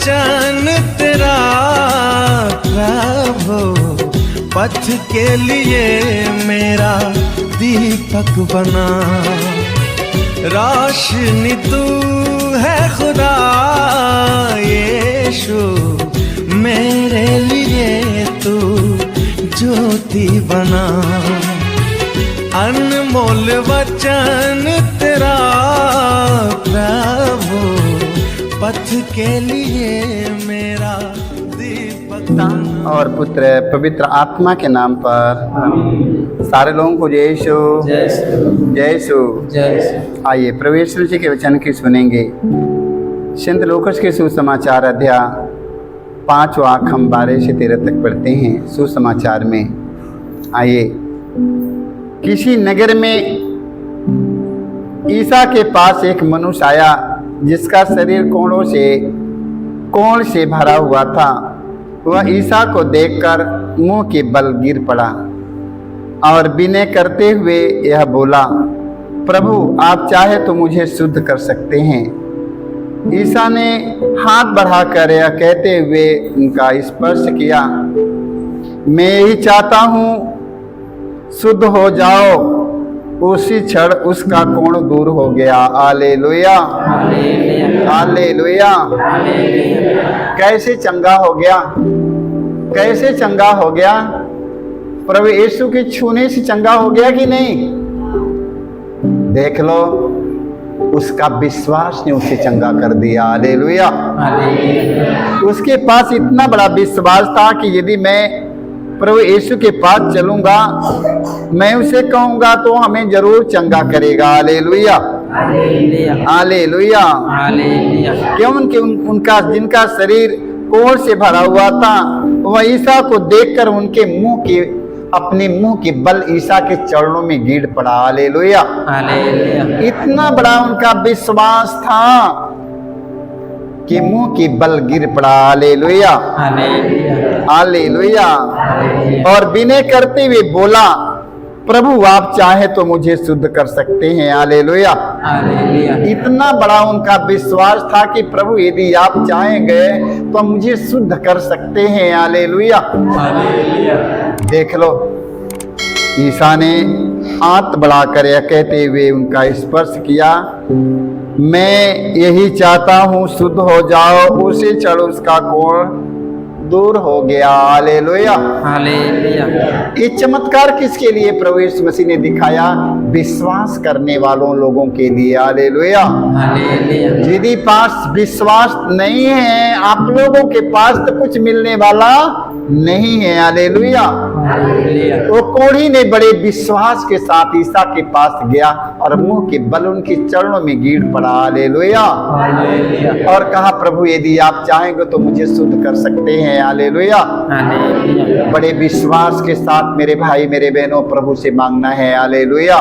वचन तेरा प्रभु पथ के लिए मेरा दीपक बना। रोशनी तू है खुदा यीशु, मेरे लिए तू ज्योति बना। अनमोल वचन तेरा प्रभु पथ के लिए मेरा दीपक बना। और पुत्र पवित्र आत्मा के नाम पर सारे लोगों को जय यीशु जय यीशु जय यीशु। आइए प्रभु यीशु जी के वचन की सुनेंगे। संत लूकास के सुसमाचार अध्याय 5 वाक्य हम 12 से 13 तक पढ़ते हैं। सुसमाचार में आइए, किसी नगर में ईसा के पास एक मनुष्य आया जिसका शरीर कोढ़ से भरा हुआ था। वह ईसा को देखकर मुंह के बल गिर पड़ा और विनय करते हुए यह बोला, प्रभु आप चाहे तो मुझे शुद्ध कर सकते हैं। ईसा ने हाथ बढ़ाकर यह कहते हुए उनका स्पर्श किया। मैं यही चाहता हूँ, शुद्ध हो जाओ। उसी क्षण उसका कोढ़ दूर हो गया। Hallelujah hallelujah. कैसे चंगा हो गया, कैसे चंगा हो गया? प्रभु यीशु के छूने से चंगा हो गया कि नहीं? देख लो, उसका विश्वास ने उसे चंगा कर दिया। हालेलुया। उसके पास इतना बड़ा विश्वास था कि यदि मैं प्रभु यीशु के पास चलूंगा, मैं उसे कहूंगा तो हमें जरूर चंगा करेगा। Hallelujah hallelujah. क्योंकि उनका जिनका शरीर कोढ़ से भरा हुआ था, वह ईसा को देखकर उनके अपने मुंह के बल ईसा के चरणों में गिर पड़ा। हालेलुया। इतना बड़ा उनका विश्वास था कि मुंह के बल गिर पड़ा। Hallelujah hallelujah. और विनय करते हुए बोला, प्रभु आप चाहे तो मुझे शुद्ध कर सकते हैं। हालेलुया। इतना बड़ा उनका विश्वास था कि प्रभु यदि आप चाहेंगे तो मुझे शुद्ध कर सकते हैं। हालेलुया। देख लो, ईसा ने हाथ बढ़ाकर यह कहते हुए उनका स्पर्श किया, मैं यही चाहता हूँ, शुद्ध हो जाओ। उसी क्षण उसका कोढ़ दूर हो गया। Hallelujah hallelujah. ये चमत्कार किसके लिए प्रभु यीशु मसीह ने दिखाया? विश्वास करने वालों लोगों के लिए। Hallelujah hallelujah. यदि पास विश्वास नहीं है, आप लोगों के पास तो कुछ मिलने वाला नहीं है। हालेलुया। वो कोढ़ी ने बड़े विश्वास के साथ ईसा के पास गया और मुंह के बल उनके चरणों में गिर पड़ा। हालेलुया। और कहा, प्रभु यदि आप चाहेंगे तो मुझे शुद्ध कर सकते हैं। हालेलुया। बड़े विश्वास के साथ मेरे भाई मेरे बहनों प्रभु से मांगना है। हालेलुया।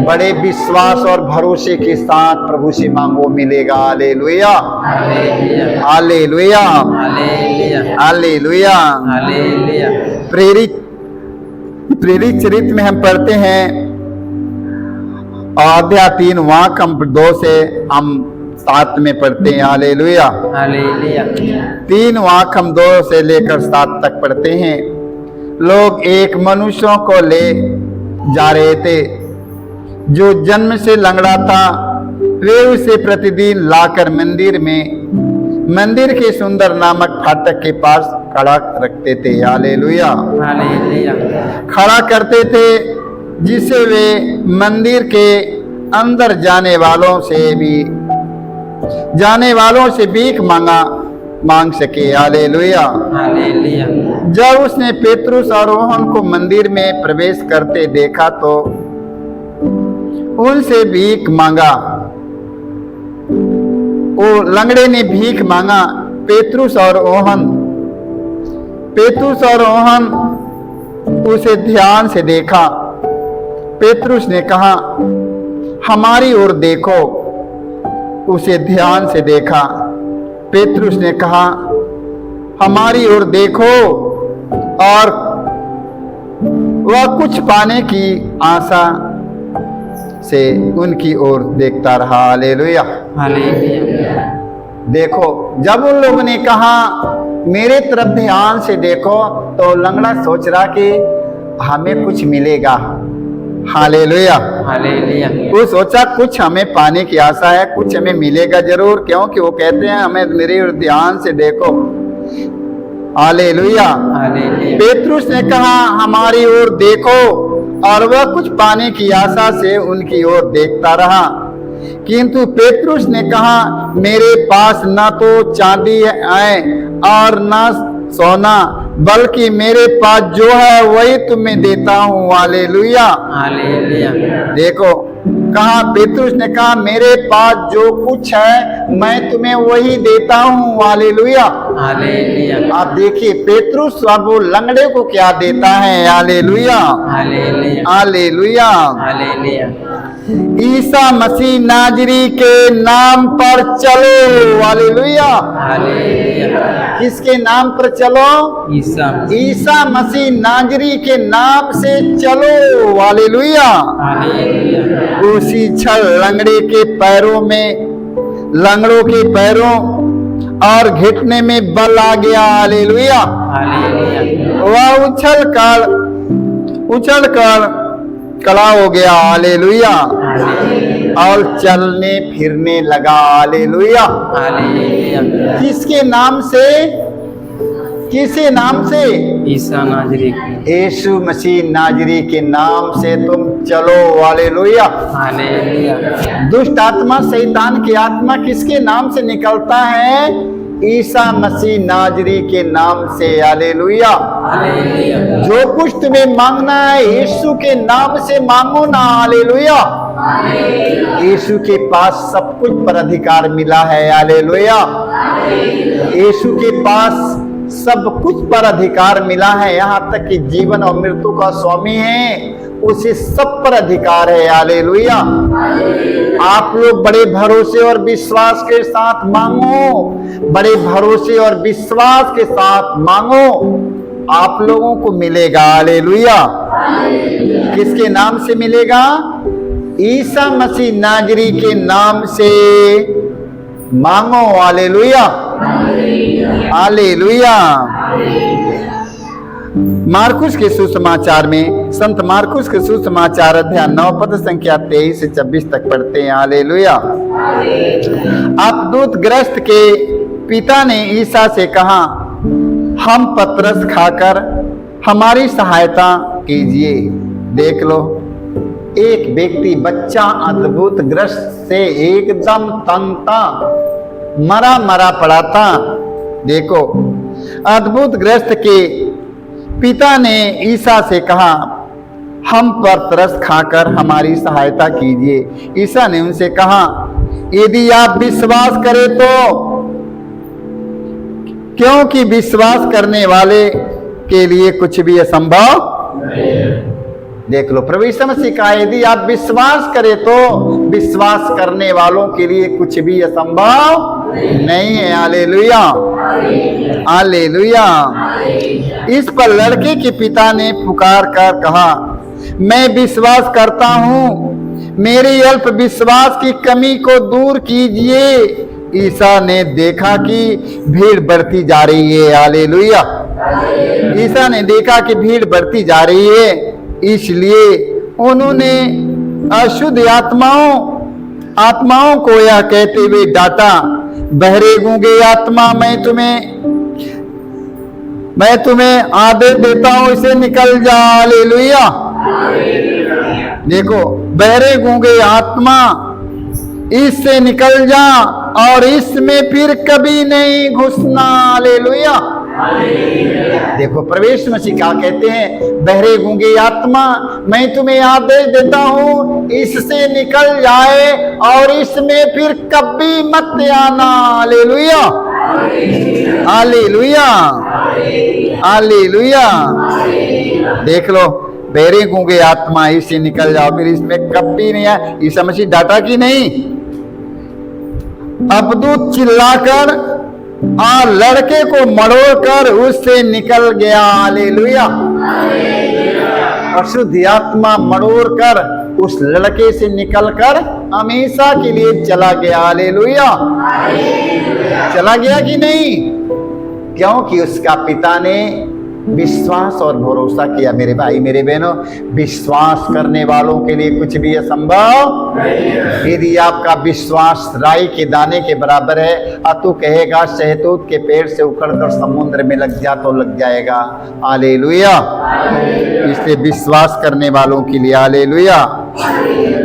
बड़े विश्वास और भरोसे के साथ प्रभु से मांगो, मिलेगा। Hallelujah hallelujah hallelujah. प्रेरित चरित्र में हम पढ़ते हैं अध्याय 3 वाक्य 2 से हम 7 में पढ़ते हैं। Hallelujah hallelujah. 3 वाक्य 2 से लेकर 7 तक पढ़ते हैं। लोग एक मनुष्य को ले जा रहे थे जो जन्म से लंगड़ा था। वे उसे प्रतिदिन लाकर मंदिर के सुंदर नामक फाटक के पास खड़ा रखते थे। Hallelujah hallelujah. खड़ा करते थे, जिसे वे मंदिर के अंदर जाने वालों से भीख मांग सके। Hallelujah hallelujah. जब उसने पेतरुस और यूहन्ना को मंदिर में प्रवेश करते देखा तो उनसे भीख मांगा। वो लंगड़े ने भीख मांगा। पेतरुस और यूहन्ना उसे ध्यान से देखा। पेतरुस ने कहा, हमारी ओर देखो। उसे ध्यान से देखा। पेतरुस ने कहा, हमारी ओर देखो। और वह कुछ पाने की आशा से उनकी ओर देखता रहा। Hallelujah hallelujah. देखो जब उन लोगों ने कहा मेरे तरफ ध्यान से देखो, तो लंगड़ा सोच रहा कि हमें कुछ मिलेगा। Hallelujah hallelujah. वो सोचा कुछ हमें पाने की आशा है, कुछ हमें मिलेगा जरूर, क्योंकि वो कहते हैं हमें मेरे और ध्यान से देखो। हालेलुया। हालेलुया। पेतरुस ने कहा हमारी ओर देखो, और वह कुछ पाने की आशा से उनकी ओर देखता रहा। किंतु पेतरुस ने कहा मेरे पास न तो चांदी है और न सोना, बल्कि मेरे पास जो है वही तुम्हें देता हूँ। Hallelujah hallelujah. देखो कहा, पेतरुस ने कहा मेरे पास जो कुछ है मैं तुम्हें वही देता हूँ। Hallelujah hallelujah. आप देखिए पेतरुस अब वो लंगड़े को क्या देता है। Hallelujah hallelujah. Hallelujah. Hallelujah. Isa Masih नाजरी के नाम पर चलो। हालेलुया। हालेलुया। किसके नाम पर चलो? ईसा। ईसा मसीह नाजरी के नाम से चलो। हालेलुया। हालेलुया। उसी क्षण लंगड़े के पैरों में, लंगड़ों के पैरों और घुटने में बल आ गया। हालेलुया। हालेलुया। वह उछल कर खड़ा हो गया। हालेलुया। और चलने फिरने लगा। हालेलुया। हालेलुया। किसके नाम से? किसके नाम से? ईसा नाजरी। यीशु मसीह नाजरी के नाम से तुम चलो। हालेलुया। हालेलुया। दुष्ट आत्मा, शैतान की आत्मा किसके नाम से निकलता है? ईसा मसीह नाजरी के नाम से। हालेलुया। हालेलुया। जो कुछ तुम्हें मांगना है यीशु के नाम से मांगो ना। हालेलुया। यीशु के पास सब कुछ पर अधिकार मिला है। हालेलुया। यीशु के पास सब कुछ पर अधिकार मिला है, यहाँ तक कि जीवन और मृत्यु का स्वामी है, उसे सब पर अधिकार है। हालेलुया। आप लोग बड़े भरोसे और विश्वास के साथ मांगो, बड़े भरोसे और विश्वास के साथ मांगो, आप लोगों को मिलेगा। हालेलुया। किसके नाम से मिलेगा? ईसा मसीह नाजरी के नाम से मांगो। हालेलुया। हालेलुया। मार्कुस के सुसमाचार में, संत मार्कुस के सुसमाचार अध्याय 9 पद संख्या 23 से 26 तक पढ़ते हैं। हालेलुया। अपदूत ग्रस्त के पिता ने ईसा से कहा हम पतरस खाकर हमारी सहायता कीजिए। देख लो, एक व्यक्ति बच्चा अद्भुत ग्रस्त से एकदम तंग था, मरा मरा पड़ा था। देखो अद्भुत ग्रस्त के पिता ने ईसा से कहा हम पर तरस खाकर हमारी सहायता कीजिए। ईसा ने उनसे कहा यदि आप विश्वास करें तो, क्योंकि विश्वास करने वाले के लिए कुछ भी असंभव। देख लो, प्रभु यीशु मसीह कहा यदि आप विश्वास करें तो विश्वास करने वालों के लिए कुछ भी असंभव नहीं है। हालेलुया। हालेलुया। इस पर लड़के के पिता ने पुकार कर कहा मैं विश्वास करता हूँ, मेरी अल्प विश्वास की कमी को दूर कीजिए। ईसा ने देखा कि भीड़ बढ़ती जा रही है। हालेलुया। ईसा ने देखा कि भीड़ बढ़ती जा रही है, इसलिए उन्होंने अशुद्ध आत्माओं को यह कहते हुए डांटा, बहरे गूंगे आत्मा मैं तुम्हें आदेश देता हूं, इसे निकल जा। हालेलुया। देखो, बहरे गूंगे आत्मा इससे निकल जा और इसमें फिर कभी नहीं घुसना। हालेलुया। देखो प्रवेश मसीह क्या कहते हैं, बहरे गूंगे आत्मा मैं तुम्हें आदेश देता हूं, इससे निकल जाए और इसमें फिर कभी मत आना। हालेलुया। हालेलुया। हालेलुया। देख लो, बहरे गूंगे आत्मा इससे निकल जाओ, फिर इसमें कभी नहीं आए। ईसा मसीह डांटा कि नहीं? अपदूत चिल्लाकर और लड़के को मरोड़कर उससे निकल गया। हालेलुया। अशुद्ध आत्मा मरोड़कर उस लड़के से निकलकर हमेशा के लिए चला गया। हालेलुया। चला गया कि नहीं? क्योंकि उसका पिता ने विश्वास और भरोसा किया। मेरे भाई मेरे बहनों, विश्वास करने वालों के लिए कुछ भी असंभव नहीं। यदि आपका विश्वास राई के दाने के बराबर है और तू कहेगा शहतूत के पेड़ से उखड़कर समुद्र में लग जा तो लग जाएगा। हालेलुया। इसलिए विश्वास करने वालों के लिए हालेलुया।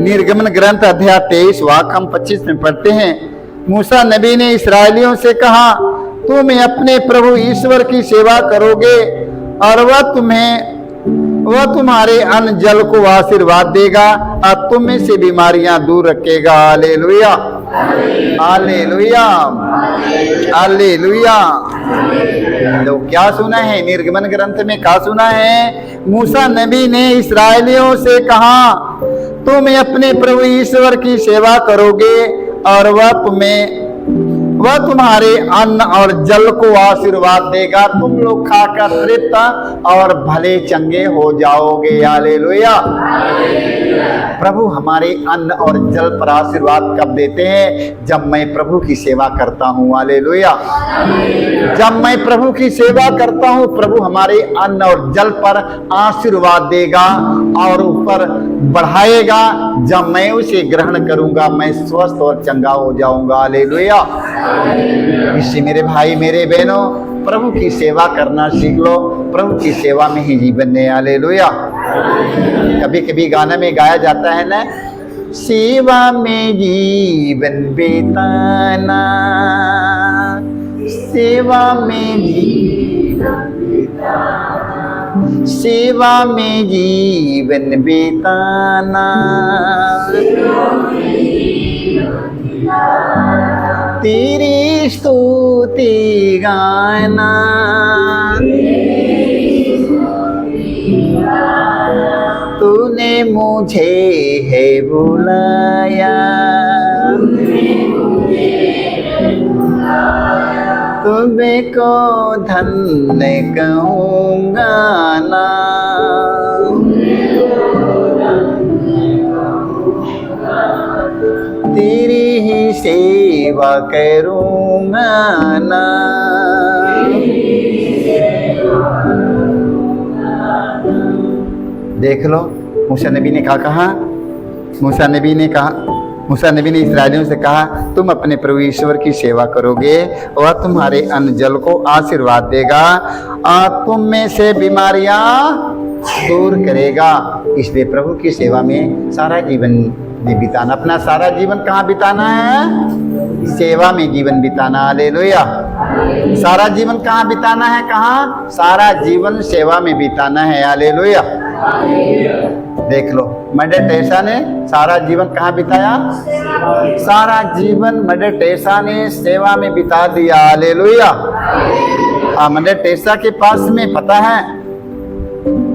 निर्गमन ग्रंथ अध्याय 23 वाक्य हम 25 में पढ़ते हैं। मूसा नबी ने इस्राएलियों से कहा, तुम अपने प्रभु ईश्वर की सेवा करोगे और वह तुम्हारे अन्न जल को आशीर्वाद देगा और तुम में से बीमारियां दूर रखेगा। हालेलुया। हालेलुया। हालेलुया। तो क्या सुना है निर्गमन ग्रंथ में? क्या सुना है? मूसा नबी ने इस्राएलियों से कहा, तुम अपने प्रभु ईश्वर की सेवा करोगे और वह तुम्हारे अन्न और जल को आशीर्वाद देगा। तुम लोग खाकर तृप्त और भले चंगे हो जाओगे। हालेलुया। प्रभु हमारे अन्न और जल पर आशीर्वाद कब देते हैं? जब मैं प्रभु की सेवा करता हूँ। हालेलुया। जब मैं प्रभु की सेवा करता हूँ, प्रभु हमारे अन्न और जल पर आशीर्वाद देगा और ऊपर बढ़ाएगा। जब मैं उसे ग्रहण करूंगा, मैं स्वस्थ और चंगा हो जाऊंगा। हालेलुया। इससे मेरे भाई मेरे बहनों, प्रभु की सेवा करना सीख लो। प्रभु की सेवा में ही जीवन है। हालेलुया। कभी कभी गाना में गाया जाता है ना, सेवा में जीवन बिताना, सेवा में जीवन बिताना, सेवा में जीवन बिताना, तेरी स्तुति गाना, तूने मुझे है बुलाया, तुम्हें को धन्य कहूँगा ना, तेरी ही सेवा करूँगा ना। देख लो मूसा नबी ने क्या कहा? मूसा नबी ने इस्राएलियों से कहा, तुम अपने प्रभु ईश्वर की सेवा करोगे और तुम्हारे अन्न जल को आशीर्वाद देगा और तुम में से बीमारियां दूर करेगा। इसलिए प्रभु की सेवा में सारा जीवन बिताना। अपना सारा जीवन कहाँ बिताना है? सेवा में जीवन बिताना। हालेलुया। सारा जीवन कहाँ बिताना है? कहाँ? सारा जीवन सेवा में बिताना है। हालेलुया। देख लो मदर टेरेसा ने सारा जीवन कहाँ बिताया? सारा जीवन मदर टेरेसा ने सेवा में बिता दिया। हालेलुया। मदर टेरेसा के पास में पता है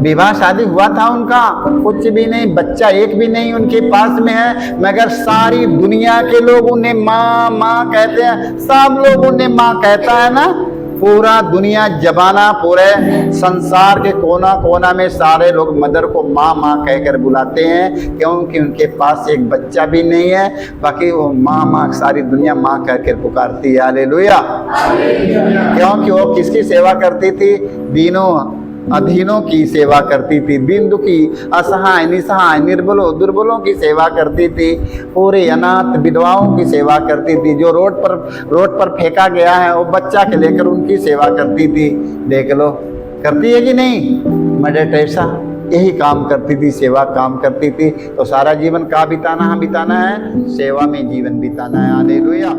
विवाह शादी हुआ था उनका, कुछ भी नहीं, बच्चा एक भी नहीं उनके पास में है, मगर सारी दुनिया के लोग उन्हें माँ माँ कहते हैं। सब लोग उन्हें माँ कहता है ना। पूरा दुनिया जमाना, पूरे संसार के कोना कोना में सारे लोग मदर को माँ माँ कहकर बुलाते हैं, क्योंकि उनके पास एक बच्चा भी नहीं है, बाकी वो माँ माँ सारी दुनिया माँ कहकर पुकारती है। हालेलुया। क्योंकि वो किसकी सेवा करती थी? दीनों अधीनों की सेवा करती थी, दीन दुखी, असहाय, निसहाय, निर्बलों, दुर्बलों की सेवा करती थी, पूरे अनाथ विधवाओं की सेवा करती थी, जो रोड पर फेंका गया है वो बच्चा के लेकर उनकी सेवा करती थी। देख लो, करती है कि नहीं? मदर टेरेसा यही काम करती थी, सेवा काम करती थी। तो सारा जीवन कहाँ बिताना है? बिताना है सेवा में जीवन बिताना है। हालेलुया।